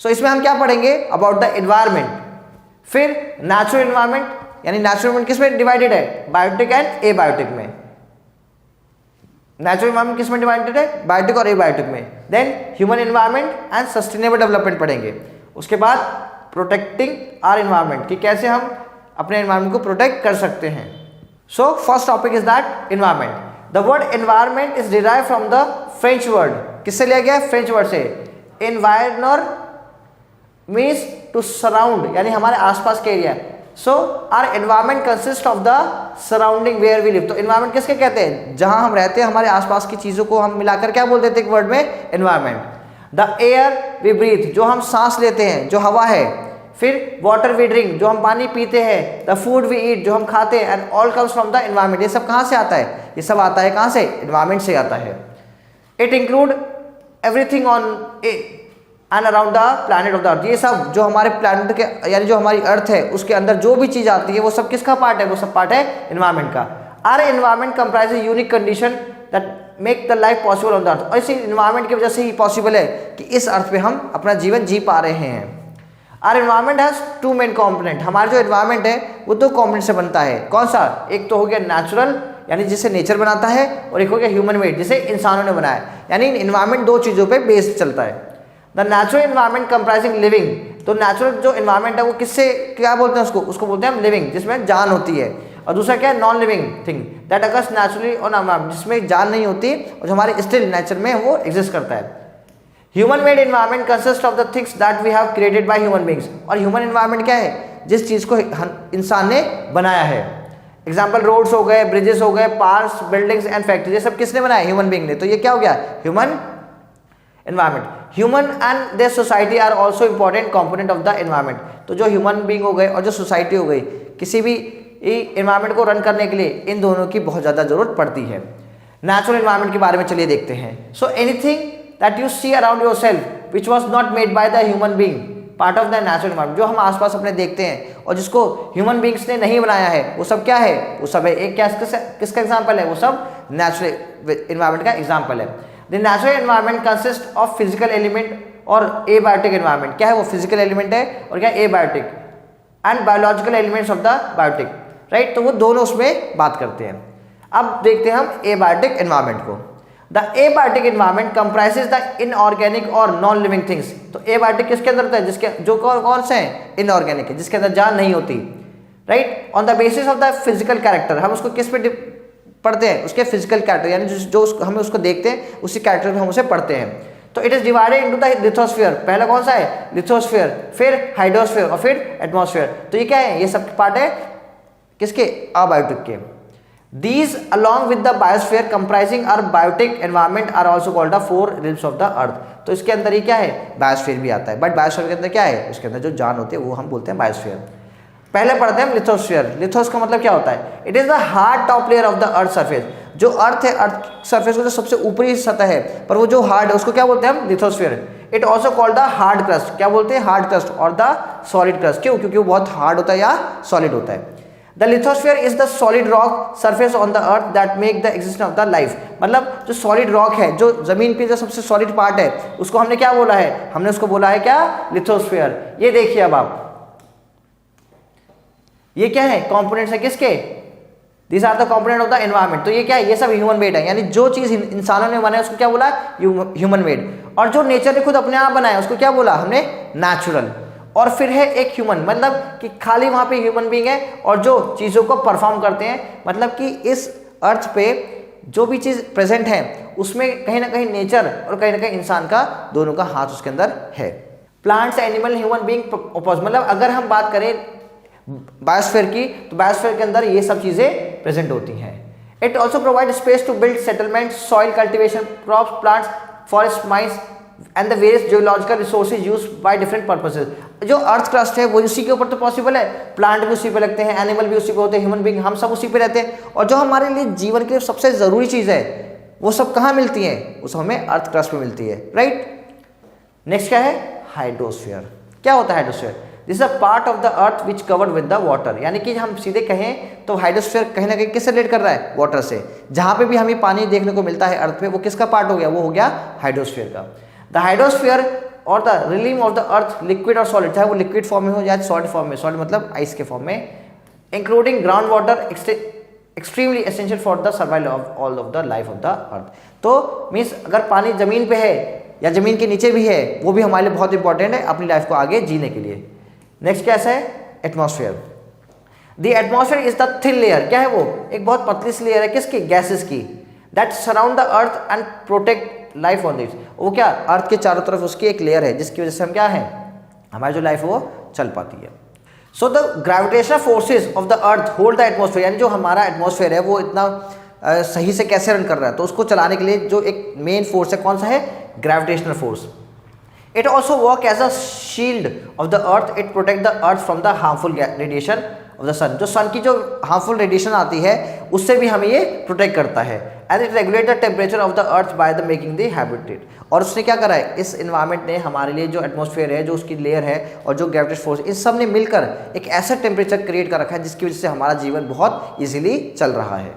सो इसमें हम क्या पढ़ेंगे अबाउट द एनवायरमेंट, फिर नेचुरल एनवायरमेंट, यानी नेचुरल एनवायरमेंट किस में डिवाइडेड है, बायोटिक एंड एबायोटिक में। नेचुरल एनवायरमेंट किस में डिवाइडेड है, बायोटिक और एबायोटिक में। Then human environment and sustainable development पढ़ेंगे। उसके बाद प्रोटेक्टिंग आवर एनवायरमेंट, कि कैसे हम अपने एनवायरमेंट को प्रोटेक्ट कर सकते हैं। So first topic is that environment. The word environment is derive from the French word, किससे लिया गया है, फ्रेंच वर्ड से। एनवायरनर मीन्स टू सराउंड, यानी हमारे आसपास के area. So our environment consist of the surrounding where we live. तो एनवायरमेंट किसके कहते हैं, जहां हम रहते हैं, हमारे आसपास की चीजों को हम मिलाकर क्या बोल देते हैं एक वर्ड में, environment. The air we breathe, जो हम सांस लेते हैं, जो हवा है। फिर वाटर वी ड्रिंक, जो हम पानी पीते हैं। द फूड वी ईट, जो हम खाते हैं। And all comes from the environment, ये सब कहाँ से आता है, ये सब आता है कहाँ से, एनवायरमेंट से आता है। It include everything on and around the planet of the अर्थ, ये सब जो हमारे प्लैनेट के, यानी जो हमारी अर्थ है उसके अंदर जो भी चीज आती है वो सब किसका पार्ट है, वो सब पार्ट है एनवायरमेंट का। Are environment comprises unique condition that make the life possible on the earth, और इसी एनवायरमेंट की वजह से ही पॉसिबल है कि इस अर्थ पे हम अपना जीवन जी पा रहे हैं। Are environment has two main component, हमारा जो एनवायरमेंट है वो दो कॉम्पोनेंट से बनता है। कौन सा, एक तो हो गया नेचुरल, यानी जिसे नेचर बनाता है, और एक हो गया ह्यूमन मेड, जिसे इंसानों ने बनाया। यानी एनवायरमेंट दो चीजों पे बेस्ड चलता है। The natural environment comprising living, तो नेचुरल जो एनवायरमेंट है वो किससे क्या बोलते हैं, उसको बोलते हैं हम लिविंग, जिसमें जान होती है। और दूसरा क्या है, non living thing that occurs naturally on environment, जिसमें जान नहीं होती और जो हमारे स्टिल नेचर में वो एग्जिस्ट करता है। Human made environment consist of the things that we have created by human beings, और ह्यूमन एनवायरमेंट क्या है, जिस चीज को इंसान ने बनाया है। एग्जाम्पल रोड्स हो गए, ब्रिजेस हो गए, पार्क्स, बिल्डिंग्स एंड फैक्ट्रीज, ये सब किसने बनाया, ह्यूमन बीइंग ने। तो ये क्या हो गया, human environment. Human and their society are also important component of the environment, तो जो ह्यूमन बीइंग हो गए और जो सोसाइटी हो गई, किसी भी एनवायरमेंट को रन करने के लिए इन दोनों की बहुत ज़्यादा जरूरत पड़ती है। नेचुरल एनवायरमेंट के बारे में चलिए देखते हैं। So anything that you see around yourself which was not made by the human being part of the natural environment, जो हम आसपास अपने देखते हैं और जिसको ह्यूमन बीइंग्स ने नहीं बनाया है, वो सब क्या है, वो सब है एक क्या किसका एग्जाम्पल है, वो सब नेचुरल एनवायरमेंट का एग्जाम्पल है। The natural environment consist of physical element और एबायोटिक एनवायरमेंट, क्या है वो फिजिकल एलिमेंट है और क्या abiotic, and biological elements of the biotic, right. तो वो दोनों उसमें बात करते हैं। अब देखते हैं हम एबायोटिक एनवायरमेंट को। The abiotic environment comprises the inorganic और नॉन लिविंग थिंग्स, तो एबायोटिक किसके अंदर होता है, जिसके जो कौन से हैं, इनऑर्गेनिक है, जिसके अंदर जान नहीं होती, right. On the basis of the physical character, हम उसको किस पे पढ़ते हैं, उसके फिजिकल कैरेक्टर, यानी जो हमें उसको देखते हैं उसी कैरेक्टर में हम उसे पढ़ते हैं। तो it is divided into the lithosphere, पहला कौन सा है, लिथोस्फीयर, फिर हाइड्रोस्फीयर और फिर एटमॉस्फेयर। तो ये क्या है, ये सब पार्ट है किसके, अबायोटिक के। These along with the biosphere comprising our biotic environment are also called the four realms of the earth। तो इसके अंदर ही क्या है, बायोस्फीयर भी आता है, बट बायोस्फीयर के अंदर क्या है, उसके अंदर जो जान होती है वो हम बोलते हैं बायोस्फीयर। पहले पढ़ते हैं हम लिथोस्फीयर। लिथोस का मतलब क्या होता है, it is the hard top layer of the earth surface, जो अर्थ है, अर्थ सरफेस का जो सबसे ऊपरी सतह है, पर वो जो हार्ड है उसको क्या बोलते हैं हम, lithosphere. It also called the hard crust, क्या बोलते हैं, हार्ड क्रस्ट और द सॉलिड क्रस्ट, क्यों, क्योंकि वो बहुत हार्ड होता है या सॉलिड होता है। The lithosphere is the solid rock surface on the earth that make the existence of the life, मतलब जो solid rock है, जो जमीन पे जो सबसे solid part है, उसको हमने क्या बोला है, हमने उसको बोला है क्या, lithosphere। ये देखिए अब आप, ये क्या है, components है किसके, these are the component of the environment। तो ये क्या है, ये सब human made है, यानी जो चीज इंसानों ने बनाया उसको क्या बोला, human made, और जो नेचर ने खुद अपने आप बनाया उसको क्या बोला हमने, natural। और फिर है एक ह्यूमन, मतलब कि खाली वहां पे ह्यूमन बीइंग है और जो चीजों को परफॉर्म करते हैं, मतलब कि इस अर्थ पे जो भी चीज प्रेजेंट है उसमें कहीं ना कहीं नेचर और कहीं ना कहीं इंसान का दोनों का हाथ उसके अंदर है। प्लांट्स, एनिमल, ह्यूमन बीइंग, मतलब अगर हम बात करें बायोस्फीयर की, तो बायोस्फीयर के अंदर ये सब चीजें प्रेजेंट होती हैं। It also provide space to build settlement, soil cultivation, crops, plants, forest, mines and the various geological resources used by different purposes. जो अर्थ क्रस्ट है वो उसी के ऊपर तो पॉसिबल है, प्लांट भी उसी पे लगते हैं, एनिमल भी उसी पे होते हैं, ह्यूमन बीइंग हम सब उसी पे रहते हैं, और जो हमारे लिए जीवन के लिए सबसे जरूरी चीज है वो सब कहाँ मिलती है, वो सब हमें अर्थ क्रस्ट पे मिलती है, राइट। नेक्स्ट क्या है, हाइड्रोस्फीयर। क्या होता है hydrosphere, this is a part of the earth which covered with the water, यानी कि हम सीधे कहें तो हाइड्रोस्फीयर कहीं ना कहीं किससे रिलेट कर रहा है, वाटर से। जहां पे भी हमें पानी देखने को मिलता है अर्थ पे, वो किसका पार्ट हो गया, वो हो गया हाइड्रोस्फीयर का। द हाइड्रोस्फीयर और the relieve of the earth liquid और सॉलिड, चाहे वो लिक्विड फॉर्म में हो या सॉलिड फॉर्म में, सॉलिड मतलब आइस के फॉर्म में, including ground water extremely essential for the survival of all of the life of the earth. तो मीन्स अगर पानी जमीन पे है या जमीन के नीचे भी है, वो भी हमारे लिए बहुत इंपॉर्टेंट है अपनी लाइफ को आगे जीने के लिए। नेक्स्ट कैसा है? Atmosphere. The atmosphere is the thin layer, क्या है वो? एक बहुत पतली सी लेयर है, किसकी? गैसेस की, that surround the earth and protect life on this. वो क्या? अर्थ के चारों तरफ उसकी एक लेयर है जिसकी वजह से हम क्या है, हमारी जो लाइफ है वो चल पाती है। So the gravitational forces of the earth hold the atmosphere, यानी जो हमारा एटमॉस्फेयर है वो इतना सही से कैसे रन कर रहा है, तो उसको चलाने के लिए जो एक मेन फोर्स है, कौन सा है? Gravitational force. It also work as a shield of the earth, it protect the earth from the harmful radiation of the sun. जो सन की जो हार्मफुल रेडिएशन आती है उससे भी हमें ये प्रोटेक्ट करता है। And it regulate the temperature of the earth by the making the habitat. और उसने क्या करा है? इस इन्वायरमेंट ने हमारे लिए जो एटमॉस्फेयर है, जो उसकी लेयर है और जो ग्रेविटेशनल फोर्स, इन सब ने मिलकर एक ऐसा टेम्परेचर क्रिएट कर रखा है जिसकी वजह से हमारा जीवन बहुत ईजिली चल रहा है।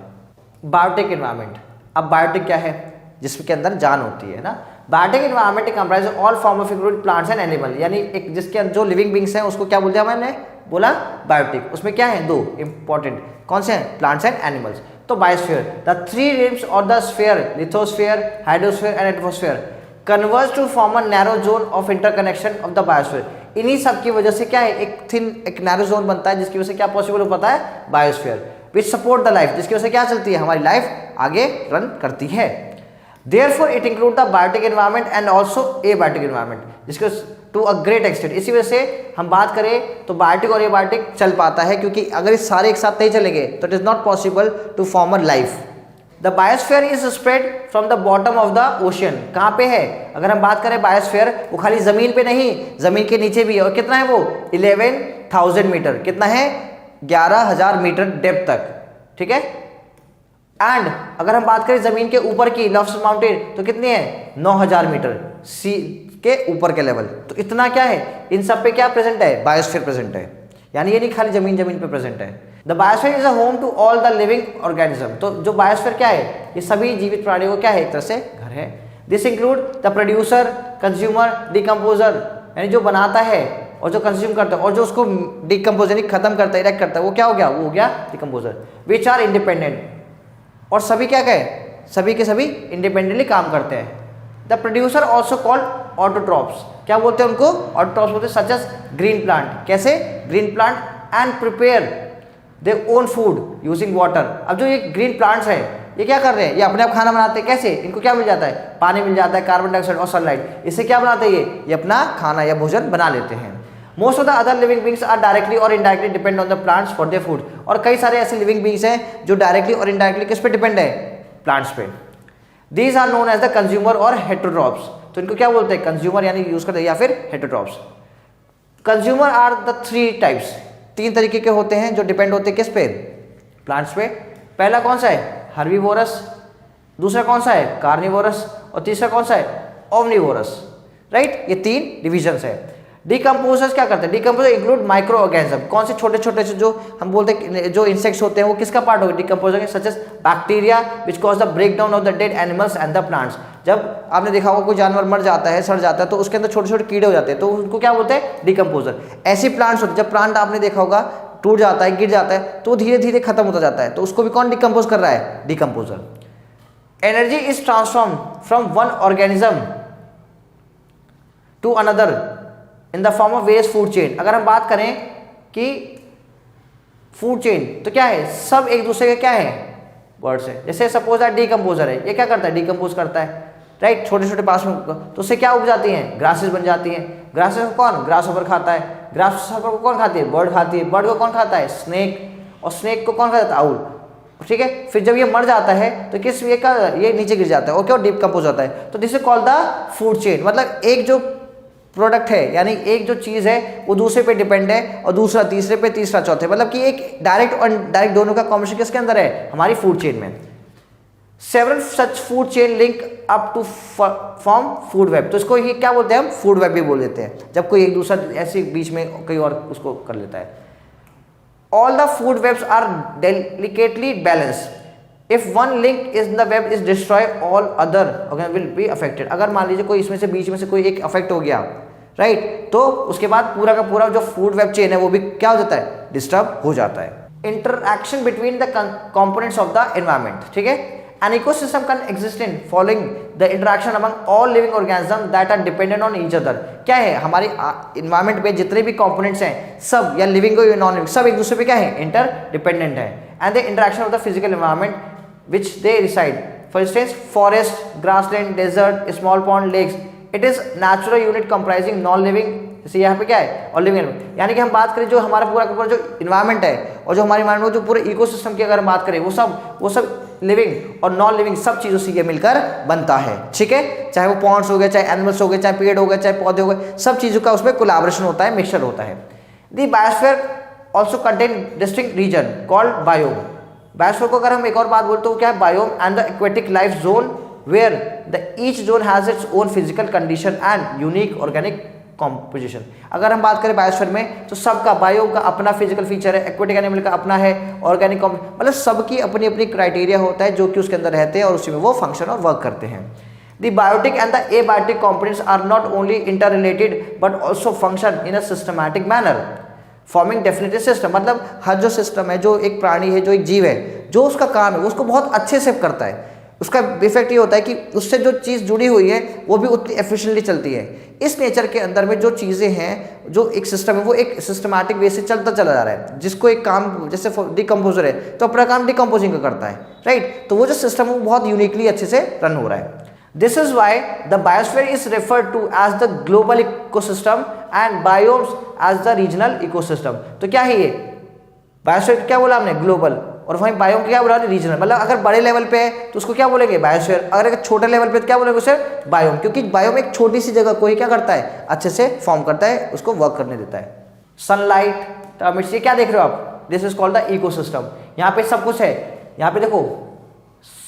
Biotic environment. अब बायोटिक क्या है? जिसके अंदर जान होती है ना। Biotic environment comprise all form of include plants and animal, यानी एक जिसके जो लिविंग बींग्स हैं उसको क्या बोल दिया मैंने? बोला बायोटिक। उसमें क्या है? दो इंपॉर्टेंट, कौन से हैं? Plants and animals. तो बायोस्फीयर, द थ्री रिम्स और the sphere, lithosphere, hydrosphere and atmosphere, converge to form a narrow zone of interconnection of the biosphere. इन्हीं सब की वजह से क्या है? एक नैरो जोन बनता है जिसकी वजह से क्या पॉसिबल हो पाता है? Biosphere, which support the life, जिसकी वजह से क्या चलती है? हमारी लाइफ आगे रन करती है। Therefore, it includes the biotic environment and also abiotic environment, जिसको टू अ ग्रेट एक्सटेंट। इसी वजह से हम बात करें तो बायोटिक और एबायोटिक चल पाता है, क्योंकि अगर ये सारे एक साथ नहीं चलेंगे तो it is not possible to form a life. The biosphere is spread from the bottom of the ocean. कहाँ पे है? अगर हम बात करें बायोस्फीयर, वो खाली जमीन पे नहीं, जमीन के नीचे भी है। और कितना है वो? 11,000 मीटर। कितना है? 11,000 मीटर डेप्थ तक, ठीक है। एंड अगर हम बात करें जमीन के ऊपर की, लव्स माउंटेन, तो कितनी है? 9,000 मीटर सी के ऊपर के लेवल। तो इतना क्या है? इन सब पे क्या प्रेजेंट है? बायोस्फीयर प्रेजेंट है। यानी ये नहीं खाली जमीन पे प्रेजेंट है। The biosphere is a home to all the living organism. तो जो बायोस्फीयर क्या है? ये सभी जीवित प्राणियों को क्या है? एक तरह से घर है। This include the producer, consumer, decomposer, यानी जो बनाता है और जो कंज्यूम करता है और जो उसको डिकम्पोज यानी खत्म करता है, इरेक्ट करता है, वो क्या हो गया? वो हो गया डिकम्पोजर। विच आर इंडिपेंडेंट, और सभी क्या कहे? सभी के सभी इंडिपेंडेंटली काम करते हैं। The producer also called autotrophs. क्या बोलते हैं उनको? ऑटोट्रॉप्स बोलते हैं, सच एज ग्रीन प्लांट। कैसे? Green plant and prepare their own food using water. अब जो ये ग्रीन प्लांट्स हैं, ये क्या कर रहे हैं? ये अपने आप खाना बनाते हैं। कैसे? इनको क्या मिल जाता है? पानी मिल जाता है, कार्बन डाइऑक्साइड और सनलाइट। इससे क्या बनाते हैं? ये अपना खाना या भोजन बना लेते हैं। Most of the other living beings are directly और indirectly depend on the plants for their food. और कई सारे ऐसे लिविंग बींग्स हैं जो डायरेक्टली और इनडायरेक्टली किस पे डिपेंड है? प्लांट्स पे। These are known as the consumer और हेटेरोट्रॉप्स। तो इनको क्या बोलते हैं? कंज्यूमर यानी यूज करते हैं, या फिर heterotrophs. Consumer are the three types. तीन तरीके के होते हैं जो डिपेंड होते हैं किस पे? प्लांट्स पे। पहला कौन सा है? हर्बीवोरस। दूसरा कौन सा है? कार्निवोरस। और तीसरा कौन सा है? ओमनीवोरस। राइट, ये तीन डिविजन्स है। डिकम्पोजर्स क्या करते हैं? Decomposer include micro organism. कौन से छोटे छोटे से जो हम बोलते हैं जो इंसेक्ट्स होते हैं, वो किसका पार्ट होगा? डिकम्पोजर के, such as bacteria which cause the break down of the dead animals and the plants. जब आपने देखा होगा कोई जानवर मर जाता है, सड़ जाता है, तो उसके अंदर छोटे छोटे कीड़े हो जाते हैं, तो उनको क्या बोलते हैं? डिकम्पोजर। ऐसी प्लांट्स होते हैं, जब प्लांट आपने देखा होगा टूट जाता है, गिर जाता है, तो धीरे धीरे खत्म होता जाता है, तो उसको भी कौन डिकम्पोज कर रहा है? Decomposer. Energy is transform from one organism to another in the form of various food chain. अगर हम बात करें कि फूड चेन, तो क्या है? सब एक दूसरे के क्या है? वर्ड्स है। जैसे सपोज दैट डिकम्पोजर है, ये क्या करता है? डिकम्पोज करता है, राइट। छोटे छोटे पास में, तो उससे क्या उग जाती हैं? ग्रासेस बन जाती हैं। ग्रासेस को कौन? ग्रास ओवर खाता है। ग्रास ओवर को कौन खाती है? बर्ड खाती है। बर्ड को कौन खाता है? स्नेक। और स्नेक को कौन खाता है? आउल, ठीक है। फिर जब ये मर जाता है तो किस ये नीचे गिर जाता है और क्या डिकम्पोज होता है। तो this is called the food chain. मतलब एक जो प्रोडक्ट है, यानी एक जो चीज़ है वो दूसरे पे डिपेंड है, और दूसरा तीसरे पे, तीसरा चौथे, मतलब कि एक डायरेक्ट और डायरेक्ट दोनों का कॉम्बिनेशन किसके अंदर है? हमारी फूड चेन में। Several such food chain link up to form food web. तो इसको ही क्या बोलते हैं? हम फूड वेब भी बोल देते हैं, जब कोई एक दूसरा ऐसे बीच में कहीं और उसको कर लेता है। All the food webs are delicately balance. If one link is the web is destroy all other will be affected. अगर मान लीजिए कोई इसमें से बीच में से कोई एक अफेक्ट हो गया, राइट, तो उसके बाद पूरा का पूरा जो फूड वेब चेन है वो भी क्या हो जाता है, डिस्टर्ब हो जाता है। Interaction between the components of the environment, ठीक है। An ecosystem can exist in following the interaction among all living organisms that are dependent on each other। क्या है, हमारी इन्वायरमेंट में जितने भी कंपोनेंट्स हैं सब, या लिविंग हो या नॉन लिविंग, सब एक दूसरे पे क्या है, इंटर डिपेंडेंट है। And the interaction of the physical environment which they reside, for instance forest, grassland, desert, small pond, lakes, it is natural unit comprising non living, जैसे यहाँ पे क्या है, और लिविंग एनवायरमेंट। यानी कि हम बात करें जो हमारा पूरा का पूरा जो इन्वायरमेंट है और जो हमारे इन्वायरमेंट जो पूरे इकोसिस्टम की अगर हम बात करें, वो सब लिविंग और नॉन लिविंग सब चीजों से ये मिलकर बनता है, ठीक है। चाहे वो पॉन्ड्स हो गए, चाहे एनिमल्स हो गए, चाहे पेड़ हो गए, चाहे पौधे हो गए, सब चीजों का उसमें कोलैबोरेशन होता है, मिक्सचर होता है। The biosphere also contain distinct reason called biome. Biosphere को अगर हम एक और बात बोलते हो क्या है, biome and the aquatic life zone where the each zone has its own physical condition and unique organic composition. अगर हम बात करें बायोस्फीयर में तो सबका, बायो का अपना फिजिकल फीचर है, एक्वेटिक एनिमल का अपना है, ऑर्गेनिक मतलब सबकी अपनी अपनी क्राइटेरिया होता है जो कि उसके अंदर रहते हैं और उसी में वो फंक्शन और वर्क करते हैं। The biotic and the abiotic components are not only interrelated but also function in a systematic manner forming definitive system. मतलब हर जो सिस्टम है, जो एक प्राणी है, जो एक जीव है, जो उसका काम है उसको बहुत अच्छे से करता है। उसका इफेक्ट ये होता है कि उससे जो चीज़ जुड़ी हुई है वो भी उतनी एफिशिएंटली चलती है। इस नेचर के अंदर में जो चीज़ें हैं, जो एक सिस्टम है वो एक सिस्टमैटिक वे से चलता चला जा रहा है। जिसको एक काम, जैसे डिकम्पोजर है तो अपना काम डिकम्पोजिंग का करता है, राइट, तो वो जो सिस्टम है वो बहुत यूनिकली अच्छे से रन हो रहा है। This is why the biosphere is referred to as the global ecosystem and biomes as the regional ecosystem. तो क्या है ये बायोस्फीयर, क्या बोला हमने, ग्लोबल, और वहीं बायोम क्या बोला, रीजनल। मतलब अगर बड़े लेवल पे है तो उसको क्या बोलेंगे, बायोस्फीयर। अगर छोटे लेवल पे तो क्या बोलेंगे उसे, बायोम, क्योंकि बायोम एक छोटी सी जगह को ही क्या करता है, अच्छे से फॉर्म करता है, उसको वर्क करने देता है। सनलाइट, टर्मिट्स, ये क्या देख रहे हो आप, this is called the ecosystem. यहाँ पे सब कुछ है, यहाँ पे देखो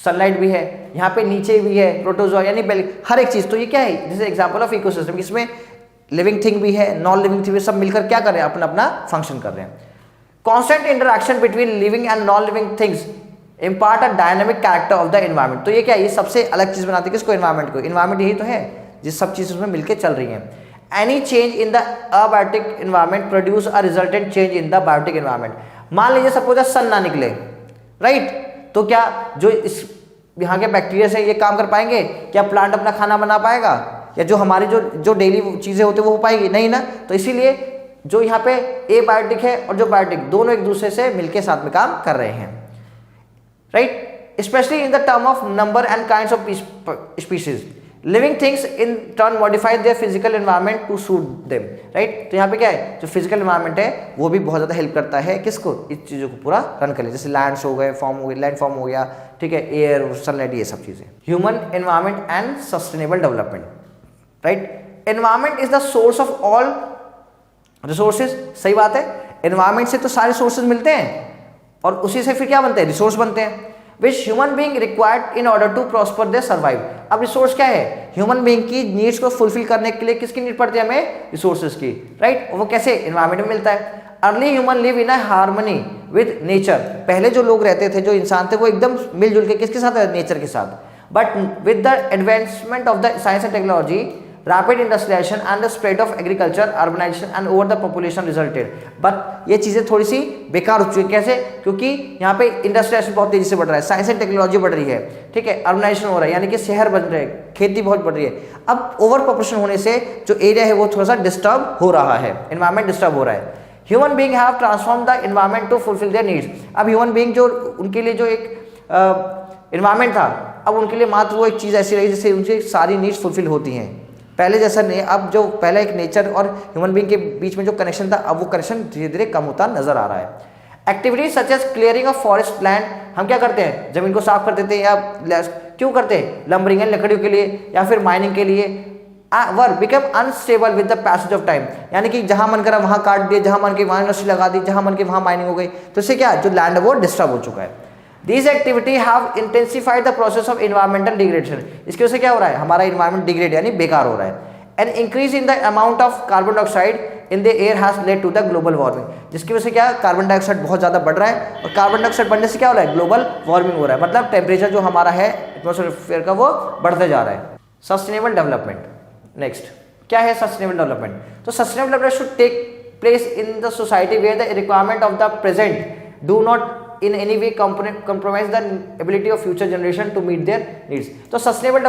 सनलाइट भी है, यहाँ पे नीचे भी है प्रोटोजोआ यानी हर एक चीज। तो ये क्या है, this is example of ecosystem. इसमें लिविंग थिंग भी है, नॉन लिविंग थिंग भी, सब मिलकर क्या कर रहे हैं, अपना अपना फंक्शन कर रहे हैं। Constant interaction between living and non-living things impart a dynamic character of the environment। तो ये क्या है, ये सबसे अलग चीज बनाती है किसको, environment को। environment यही तो है जिस सब चीज़ उसमें मिलके चल रही हैं। Any change in the abiotic environment produce a resultant change in the biotic environment। मान लीजिए सपोज सन ना निकले, राइट, तो क्या जो इस यहाँ के बैक्टीरिया से ये काम कर पाएंगे, क्या प्लांट अपना खाना बना पाएगा, या जो हमारी जो डेली चीज़ें होती है वो हो पाएगी, नहीं ना। तो इसीलिए जो यहाँ पे एबायोटिक है और जो बायोटिक, दोनों एक दूसरे से मिलके साथ में काम कर रहे हैं, right. Specially in the term of number and kinds of species, living things in turn modify their physical environment to suit them, right. तो यहाँ पे क्या है, जो फिजिकल एनवायरनमेंट है वो भी बहुत ज़्यादा हेल्प करता है किसको, इस चीज़ों को पूरा रन कर ले। जैसे लैंड्स हो गए, फॉर्म हो गए, लैंड फॉर्म हो गया, ठीक है, एयर, सनलाइट, ये सब चीज़ें। Human environment and sustainable development, right. Environment is the source of all resources, सही बात है। एनवायरनमेंट से तो सारे सोर्सेज मिलते हैं और उसी से फिर क्या बनते हैं, रिसोर्स बनते हैं, which human being required in order to prosper they survive. अब रिसोर्स क्या है, ह्यूमन बीइंग की नीड्स को फुलफिल करने के लिए किसकी नीड पड़ती है हमें, रिसोर्सेज की, राइट। और वो कैसे, एनवायरनमेंट में मिलता है। Early human live in a harmony with nature. पहले जो लोग रहते थे, जो इंसान थे, वो एकदम मिलजुल के किसके साथ, नेचर के साथ। But with the advancement of the science and technology, rapid industrialization and the spread of agriculture, urbanization and over the population resulted। but ये चीज़ें थोड़ी सी बेकार हो चुकी है। कैसे, क्योंकि यहाँ पे इंडस्ट्रियलाइजेशन बहुत तेजी से बढ़ रहा है, साइंस एंड टेक्नोलॉजी बढ़ रही है, ठीक है, अर्बनाइजेशन हो रहा है, यानी कि शहर बन रहे हैं, खेती बहुत बढ़ रही है। अब ओवर पॉपुलेशन होने से जो एरिया है वो थोड़ा सा डिस्टर्ब हो रहा है, एनवायरमेंट डिस्टर्ब हो रहा है। Human being have transform the environment to fulfil their needs. अब ह्यूमन बीइंग जो उनके लिए जो एक एनवायरमेंट था, अब उनके लिए मात्र वो एक चीज़ ऐसी रही जिससे उनकी सारी नीड्स फुलफिल होती हैं, पहले जैसा नहीं। अब जो पहले एक नेचर और ह्यूमन बीइंग के बीच में जो कनेक्शन था, अब वो कनेक्शन धीरे धीरे कम होता नजर आ रहा है। Activities such as clearing of forest land, हम क्या करते हैं, जमीन को साफ कर देते हैं, या क्यों करते हैं, लंबरिंग लकड़ियों के लिए या फिर माइनिंग के लिए। Were become unstable with the passage of time, यानी कि जहां मन करा वहां काट दिए, जहां मन के वहां इंडस्ट्री लगा दी, जहां मन के वहां माइनिंग हो गई, तो इससे क्या, जो लैंड है वो डिस्टर्ब हो चुका है। These activity have intensified the process of environmental degradation। इसकी वजह से क्या हो रहा है, हमारा environment degrade यानी बेकार हो रहा है। An increase in the amount of carbon dioxide in the air has led to the global warming, जिसकी वजह से क्या कार्बन डाइऑक्साइड बहुत ज़्यादा बढ़ रहा है, और कार्बन डाइऑक्साइड बढ़ने से क्या हो रहा है, ग्लोबल वार्मिंग हो रहा है, मतलब टेम्परेचर जो हमारा है एटमॉस्फेयर का वो बढ़ते जा रहा है। सस्टेनेबल डेवलपमेंट, नेक्स्ट क्या है सस्टेनेबल डेवलपमेंट? तो sustainable development should take place in the society where the requirement of the present do not in any way compromise the ability of future generation to meet their needs। तो sustainable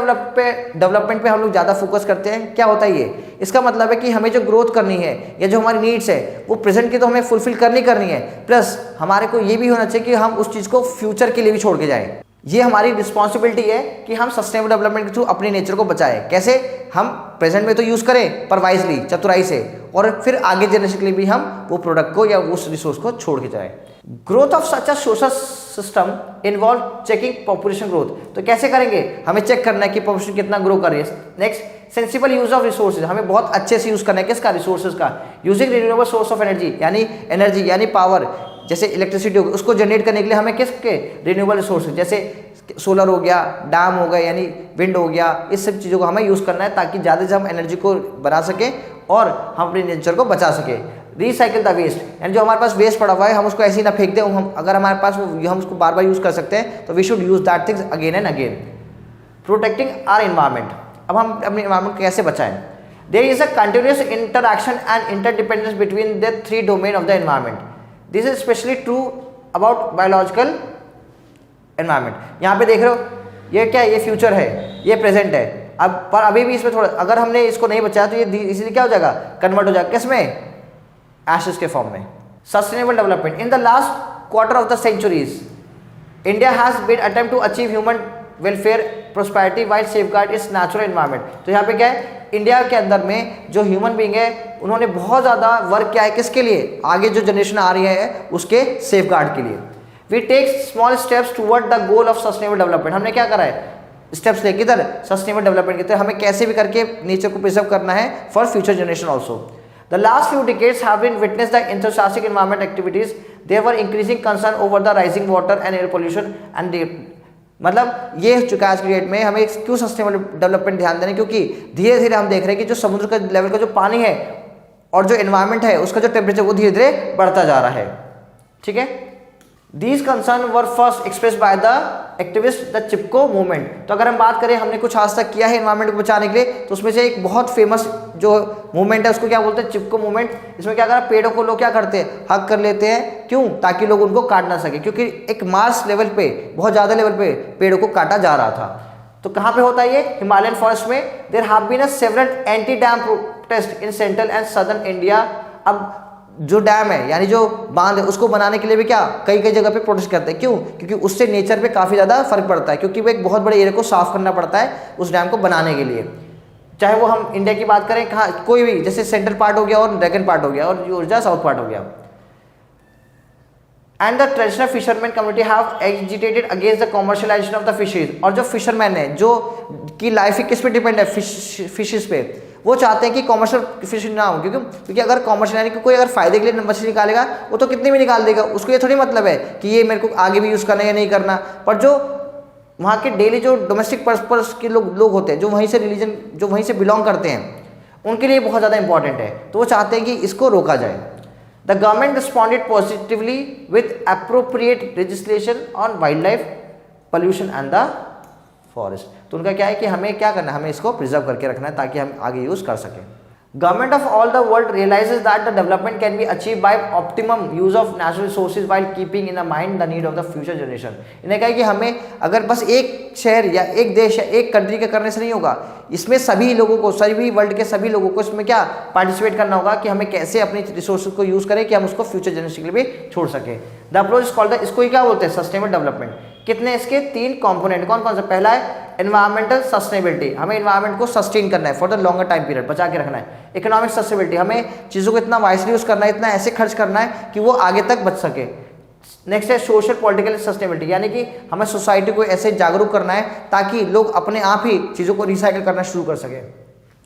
development पे हम लोग ज़्यादा focus करते हैं। क्या होता है ये? इसका मतलब है कि हमें जो ग्रोथ करनी है या जो हमारी नीड्स है वो प्रेजेंट की तो हमें फुलफिल करनी है, प्लस हमारे को ये भी होना चाहिए कि हम उस चीज़ को फ्यूचर के लिए भी छोड़ के जाएं। ये हमारी रिस्पॉन्सिबिलिटी है कि हम सस्टेनेबल डेवलपमेंट के थ्रू अपने नेचर को बचाएं। कैसे? हम प्रेजेंट में तो यूज़ करें पर वाइजली, चतुराई से, और फिर आगे जनरेशन के लिए भी हम वो प्रोडक्ट को या उस रिसोर्स को छोड़ के जाएं। Growth of such a social system involve checking population growth. तो कैसे करेंगे? हमें चेक करना है कि पॉपुलेशन कितना ग्रो कर रही है। Next sensible use of resources, हमें बहुत अच्छे से यूज़ करना है किसका? रिसोर्सेज का। Using renewable source of energy यानी पावर, जैसे इलेक्ट्रिसिटी होगी उसको जनरेट करने के लिए हमें किसके? रिन्यूएबल रिसोर्सेज, जैसे सोलर हो गया, डैम हो गया यानी विंड हो गया, इस सब चीज़ों को हमें यूज़ करना है ताकि ज़्यादा से हम एनर्जी को बना सकें और हम अपने नेचर को बचा सकें। रिसाइकिल द वेस्ट, यानी जो हमारे पास वेस्ट पड़ा हुआ है हम उसको ऐसे ही ना फेंक दें, हम अगर हमारे पास हम उसको बार बार यूज़ कर सकते हैं तो we should use that things again and again. Protecting our environment, अब हम अपने एनवायरमेंट को कैसे बचाएं? There is a continuous interaction and interdependence between the three domain of the environment. This is specially true about biological environment. यहाँ पे देख रहे हो ये क्या है? ये फ्यूचर है, ये प्रेजेंट है। अब पर अभी भी इसमें थोड़ा, अगर हमने इसको नहीं बचाया तो ये इसीलिए क्या हो जाएगा? कन्वर्ट हो जाएगा किसमें? एशेस के फॉर्म में। Sustainable development, in the last quarter of the centuries India has made attempt to achieve human welfare prosperity while safeguard its natural environment. तो यहाँ पे क्या है? इंडिया के अंदर में जो ह्यूमन बीइंग है उन्होंने बहुत ज़्यादा वर्क किया है किसके लिए? आगे जो जनरेशन आ रही है उसके सेफगार्ड के लिए। We take small steps toward the goal of sustainable development. हमने क्या करा है? स्टेप्स लेके इधर सस्टेनेबल डेवलपमेंट की तरफ हमें कैसे भी करके नेचर को प्रिजर्व करना है for future generation also. The last few decades have been witness the intrinsic environment activities, there were increasing concern over the rising water and air pollution and मतलब ये हो चुका है आज की डेट में। हमें क्यों सस्टेनेबल डेवलपमेंट ध्यान देना? क्योंकि धीरे धीरे हम देख रहे हैं कि जो समुद्र का लेवल का जो पानी है और जो एनवायरमेंट है उसका जो टेम्परेचर वो धीरे धीरे बढ़ता जा रहा है। ठीक है, These concerns were first expressed by the activist the Chipko movement. तो अगर हम बात करें हमने कुछ आज तक किया है एनवायरमेंट को बचाने के लिए, तो उसमें से एक बहुत फेमस जो मूवमेंट है उसको क्या बोलते हैं? चिपको मूवमेंट। इसमें क्या करा? पेड़ों को लोग क्या करते हैं? हक कर लेते हैं। क्यों? ताकि लोग उनको काट ना सके, क्योंकि एक मास लेवल पे, बहुत ज़्यादा लेवल पे पेड़ों को काटा जा रहा था। तो कहाँ पे होता है ये? हिमालयन फॉरेस्ट में। There have been several anti dam protest in central and southern India. अब जो डैम है यानी जो बांध है उसको बनाने के लिए भी क्या कई कई जगह पे प्रोटेस्ट करते हैं। क्यों? क्योंकि उससे नेचर पे काफ़ी ज़्यादा फर्क पड़ता है, क्योंकि वो एक बहुत बड़े एरिया को साफ करना पड़ता है उस डैम को बनाने के लिए। चाहे वो हम इंडिया की बात करें, कहाँ कोई भी, जैसे सेंट्रल पार्ट हो गया और डेक्कन पार्ट हो गया और जो साउथ पार्ट हो गया। And the traditional fisherman community have agitated against the commercialisation of the fishes. और जो फिशरमैन है जो की लाइफ ही किस पे डिपेंड है? फिशेज पे। वो चाहते हैं कि कॉमर्शियल फिशिंग ना हो, क्योंकि अगर कॉमर्शियल यानी कि कोई अगर फायदे के लिए मछली निकालेगा वो तो कितनी भी निकाल देगा, उसको ये थोड़ी मतलब है कि ये मेरे को आगे भी यूज़ करना है या नहीं करना। पर जो वहाँ के डेली जो डोमेस्टिक पर्पस के लोग होते हैं, जो वहीं से रिलीजन जो वहीं से बिलोंग करते हैं, उनके लिए बहुत ज़्यादा इंपॉर्टेंट है। तो वो चाहते हैं कि इसको रोका जाए। The government responded positively with appropriate legislation on wild life pollution and the forest. तो उनका क्या है कि हमें क्या करना है? हमें इसको प्रिजर्व करके रखना है ताकि हम आगे यूज़ कर सकें। Government of all the world realises that the development can be achieve by optimum use of natural resources while keeping in the mind the need of the future generation. इन्हें कहा कि हमें अगर बस एक शहर या एक देश या एक कंट्री के करने से नहीं होगा, इसमें सभी लोगों को, सभी वर्ल्ड के सभी लोगों को इसमें क्या पार्टिसिपेट करना होगा कि हमें कैसे अपनी रिसोर्सेज को यूज़ करें कि हम उसको फ्यूचर जनरेशन के लिए भी छोड़ सकें। The approach is called the, इसको ही क्या बोलते हैं? Sustainable development. कितने इसके? 3 कंपोनेंट। कौन कौन सा? पहला है एनवायरमेंटल सस्टेनेबिलिटी, हमें एनवायरमेंट को सस्टेन करना है for the longer time period, बचा के रखना है। इकोनॉमिक सस्टेनेबिलिटी, हमें चीज़ों को इतना वाइसली यूज़ करना है, इतना ऐसे खर्च करना है कि वो आगे तक बच सके। नेक्स्ट है सोशल पॉलिटिकल सस्टेनेबिलिटी, यानी कि हमें सोसाइटी को ऐसे जागरूक करना है ताकि लोग अपने आप ही चीज़ों को रिसाइकिल करना शुरू कर सकें,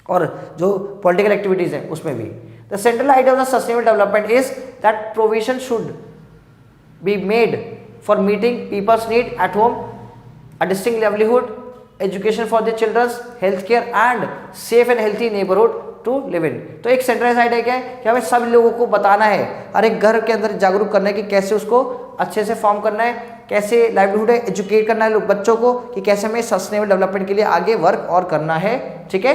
और जो पॉलिटिकल एक्टिविटीज़ हैं उसमें भी। The central idea of the sustainable development is that provision should be made for meeting people's need at home, a distinct livelihood, education for their children, healthcare and safe and healthy neighborhood to live in. तो एक centralise idea क्या है कि हमें सब लोगों को बताना है, हर एक घर के अंदर जागरूक करना है कि कैसे उसको अच्छे से फॉर्म करना है, कैसे लाइवलीहुड है, एजुकेट करना है बच्चों को कि कैसे हमें सस्टेनेबल डेवलपमेंट के लिए आगे वर्क और करना है। ठीक है,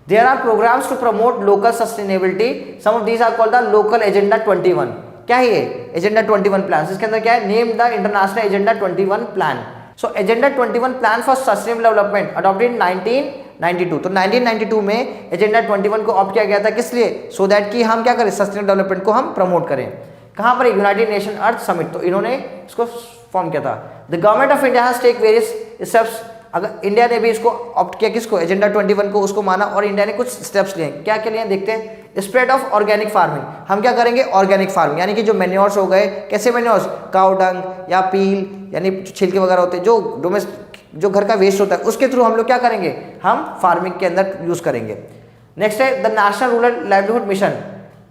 there are programmes to promote local sustainability, some of these are called the local agenda 21। क्या है ये एजेंडा 21 प्लान? इसके अंदर क्या है, name the international agenda 21 plan. So agenda 21 plan for sustainable development adopted in 1992। तो 1992 में एजेंडा 21 को ऑप्ट किया गया था, किस लिए? सो दैट कि हम क्या करें, सस्टेनेबल डेवलपमेंट को हम प्रमोट करें। कहां पर? United Nation Earth Summit. तो इन्होंने इसको फॉर्म किया था। The government of India has take various steps. अगर इंडिया ने भी इसको ऑप्ट किया, किसको? एजेंडा 21 को, उसको माना और इंडिया ने कुछ स्टेप्स लिए। क्या क्या लिए देखते हैं। स्प्रेड ऑफ ऑर्गेनिक फार्मिंग, हम क्या करेंगे, ऑर्गेनिक फार्मिंग, यानी कि जो मैन्योर्स हो गए, कैसे मैन्योर्स, काउ डंग या पील यानी छिलके वगैरह होते हैं, जो डोमेस्टिक जो घर का वेस्ट होता है, उसके थ्रू हम लोग क्या करेंगे, हम फार्मिंग के अंदर यूज करेंगे। नेक्स्ट है the national rural livelihood mission,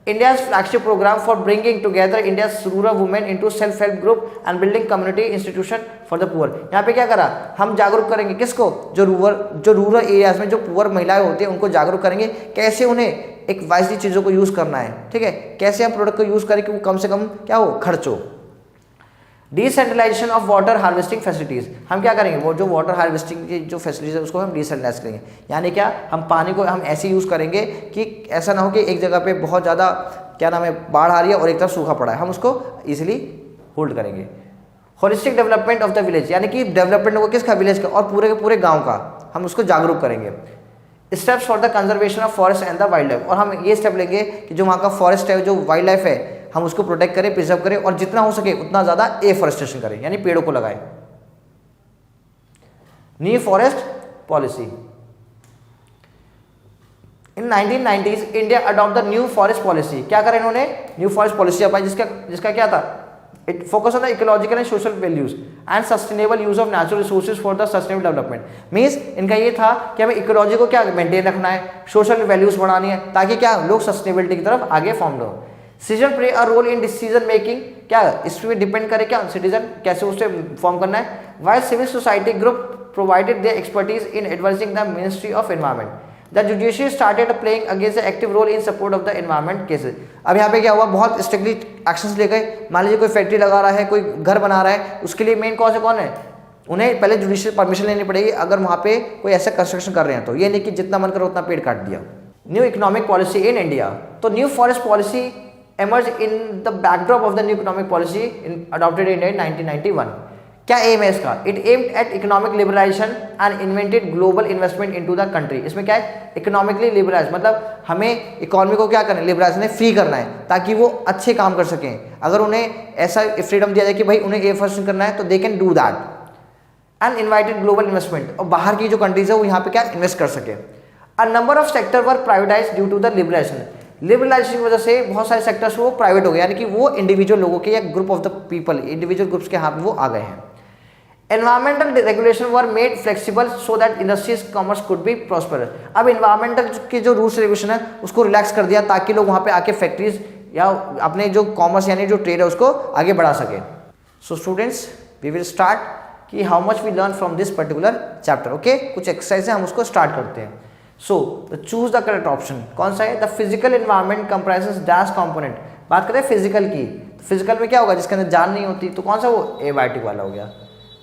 India's flagship program for bringing together India's rural women into self-help group and building community institution for the poor। यहाँ पे क्या करा, हम जागरूक करेंगे किसको, जो रूरल एरियाज में जो पुअर महिलाएं होती हैं उनको जागरूक करेंगे, कैसे उन्हें एक वाइजली चीज़ों को यूज़ करना है। ठीक है, कैसे हम प्रोडक्ट को यूज़ करें कि वो कम से कम क्या हो, खर्च हो। Decentralisation of water harvesting facilities, हम क्या करेंगे, वो जो वाटर हार्वेस्टिंग की जो फैसिलिटीज है उसको हम डिसेंट्रलाइज करेंगे। यानी क्या, हम पानी को हम ऐसे यूज़ करेंगे कि ऐसा ना हो कि एक जगह पे बहुत ज़्यादा क्या नाम है बाढ़ आ रही है और एक तरफ सूखा पड़ा है, हम उसको इजीली होल्ड करेंगे। Holistic development of the village, यानी कि डेवलपमेंट होगा किसका, विलेज का और पूरे के पूरे गाँव का, हम उसको जागरूक करेंगे। Steps for the conservation of forest and the wild life, और हम ये स्टेप लेंगे कि जो वहाँ का फॉरेस्ट है, जो वाइल्ड लाइफ है, हम उसको प्रोटेक्ट करें, प्रिजर्व करें और जितना हो सके उतना ज़्यादा एफॉरेस्टेशन करें, यानी पेड़ों को लगाएं। New forest policy, in 1990s India adopt the new forest policy. क्या करें इन्होंने, न्यू फॉरेस्ट पॉलिसी अपनाई, जिसका क्या था, it focus on the ecological and social values and sustainable use of natural resources for the sustainable development. Means इनका ये था कि हमें इकोलॉजी को क्या मेंटेन रखना है, सोशल वैल्यूज बढ़ानी है, ताकि क्या लोग सस्टेनेबिलिटी की तरफ आगे फॉर्म हो। Citizen play a role in decision making, क्या इसमें डिपेंड करे क्या सिटीजन कैसे उसे फॉर्म करना है। While civil society group provided their expertise in advising the ministry of environment, the judiciary started playing against the active role in support of the environment cases. अब यहाँ पे क्या हुआ, बहुत स्ट्रिक्टली एक्शंस ले गए। मान लीजिए कोई फैक्ट्री लगा रहा है, कोई घर बना रहा है, उसके लिए मेन कॉज कौन है, उन्हें पहले जुडिशियल परमिशन लेनी पड़ेगी अगर वहाँ पे कोई ऐसा कंस्ट्रक्शन कर रहे हैं तो, ये नहीं कि जितना मन करो उतना पेड़ काट दिया। New economic policy in India, तो new forest policy emerged in the backdrop of the new economic policy adopted in 1991। क्या एम है इसका, it aimed at economic liberalisation and invented global investment into the country. इसमें क्या है, economically liberalise, मतलब हमें economy को क्या करना है, लिबरलाइज ने फ्री करना है ताकि वो अच्छे काम कर सकें। अगर उन्हें ऐसा फ्रीडम दिया जाए कि भाई उन्हें ये फर्स्ट करना है तो they can do that, and invited global investment, और बाहर की जो कंट्रीज है वो यहाँ पे क्या इन्वेस्ट कर सके। A number of sector were privatise due to the liberalisation, liberalisation की वजह से बहुत सारे सेक्टर्स वो प्राइवेट हो गए, यानी कि वो इंडिविजुअल लोगों के या group of the people, individual groups के हाथ में वो आ गए हैं। Environmental regulation were made flexible so that industries commerce could be prosper. अब एनवायरमेंटल के जो रूल्स रेगुलेशन है उसको रिलैक्स कर दिया ताकि लोग वहाँ पे आके फैक्ट्रीज या अपने जो कॉमर्स यानी जो ट्रेड है उसको आगे बढ़ा सके। So students we will start कि how much we learn from this particular chapter. Okay, कुछ एक्सरसाइज है, हम उसको स्टार्ट करते हैं। So choose the correct option, कौन सा है, the physical environment comprises dash component. बात करें फिजिकल की, फिजिकल में क्या होगा, जिसके अंदर जान नहीं होती, तो कौन सा वो एबायोटिक वाला हो गया।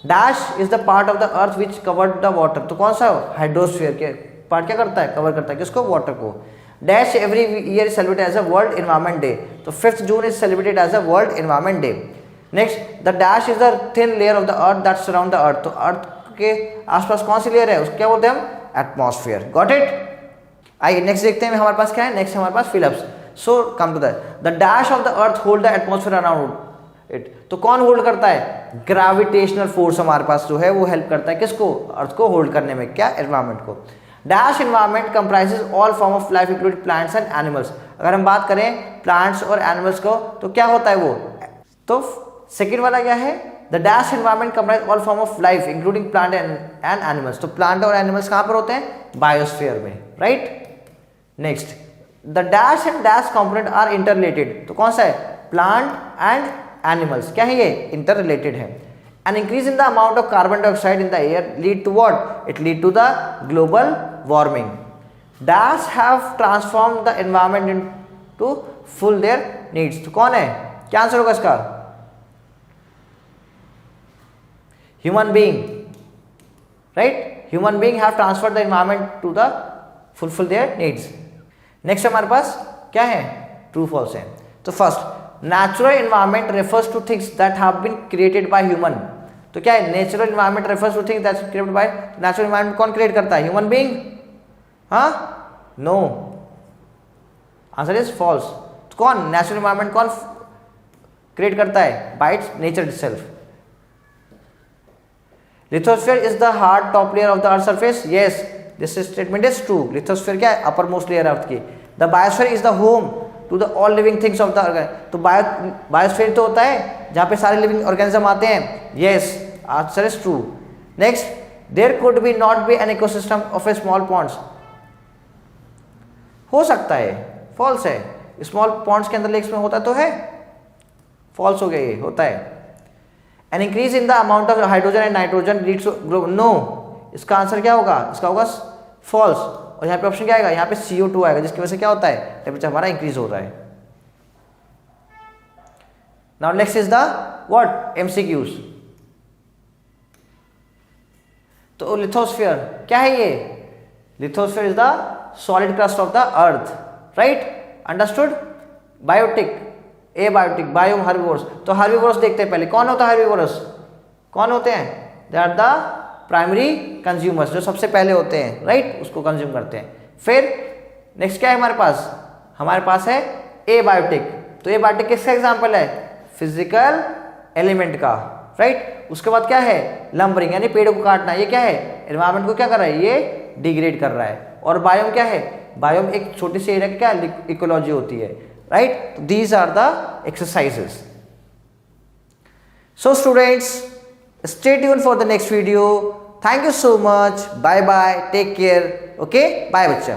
Dash is the part of the earth which covered the water, तो कौन सा हाइड्रोस्फीयर के पार्ट क्या करता है, कवर करता है किसको, वाटर को। Dash every year celebrated as a world environment day, तो 5th June is celebrated as a world environment day. Next, the dash is the thin layer of the earth that surround the earth, तो earth के आसपास कौन सी layer है, उसको क्या बोलते हैं हम, एटमॉस्फेयर। Got it. आइए नेक्स्ट देखते हैं हमारे पास क्या है, नेक्स्ट हमारे पास fill ups. So come to the dash of the earth hold the atmosphere around it, तो कौन होल्ड करता है, ग्रेविटेशनल फोर्स हमारे पास जो है वो हेल्प करता है किसको, अर्थ को होल्ड करने में, क्या, एनवायरमेंट को। Dash environment comprises all form of life including plants and animals, अगर हम बात करें प्लांट्स और एनिमल्स को तो क्या होता है वो, तो सेकेंड वाला क्या है, the dash environment comprise all form of life including plant and animals, तो प्लांट और एनिमल्स कहाँ पर होते हैं, बायोस्फीयर में, right. Next, the dash and dash component are interrelated, तो कौन सा है, प्लांट एंड एनिमल्स, क्या है ये, इंटर रिलेटेड है। An increase in the amount of carbon dioxide in the air lead to what, it lead to the global warming. Dash have transform the environment in to full their needs. तो कौन है, क्या answer होगा इसका? Human being, right? Human being have transferred the environment to the fulfil their needs. Next हमारे पास क्या है, ट्रू फॉल्स है। तो first, natural environment refers to things that have been created by human. तो क्या है, natural environment refers to things that created by, natural environment कौन क्रिएट करता है, ह्यूमन बीइंग? हाँ, नो, आंसर इज फॉल्स। तो कौन, नेचुरल एनवायरमेंट कौन क्रिएट करता है, by its nature itself. Lithosphere is the hard top layer of the earth surface, yes this statement is true. Lithosphere क्या है, अपर मोस्ट लेयर अर्थ की। The biosphere is the home to the all living things of the, तो biosphere तो होता है जहां पे सारे लिविंग ऑर्गेनिज्म आते हैं, yes answer is true. Next, there could be not be an ecosystem of a small ponds, हो सकता है, फॉल्स है। स्मॉल पॉन्ड्स के अंदर लेक्स में होता तो है, फॉल्स हो गया, ये होता है। An increase in the amount of hydrogen and nitrogen leads to, no, इसका आंसर क्या होगा, इसका होगा फॉल्स। और यहाँ पे ऑप्शन क्या आएगा, यहाँ पे CO2 आएगा, जिसकी वजह से क्या होता है, टेम्परेचर हमारा इंक्रीज हो रहा है। Now next is the what, MCQs। तो लिथोस्फीयर क्या है ये, lithosphere is the solid crust of the earth, right, understood. Biotic, abiotic, bio herbivorous. तो हर्बिवोरस देखते हैं पहले, कौन होता है हर्बिवोरस, कौन होते हैं, they are the primary consumers, जो सबसे पहले होते हैं, राइट, उसको कंज्यूम करते हैं। फिर नेक्स्ट क्या है हमारे पास है एबायोटिक। तो एबायोटिक किसका एग्जाम्पल है, फिजिकल एलिमेंट का, राइट। उसके बाद क्या है, लंबरिंग यानी पेड़ों को काटना, ये क्या है, एनवायरमेंट को क्या कर रहा है, ये डिग्रेड कर रहा है। और बायोम क्या है, बायोम एक छोटी सी एरिया की क्या इकोलॉजी होती है, right. These are the exercises. So students, stay tuned for the next video. Thank you so much. Bye bye. Take care. Okay. Bye बच्चा.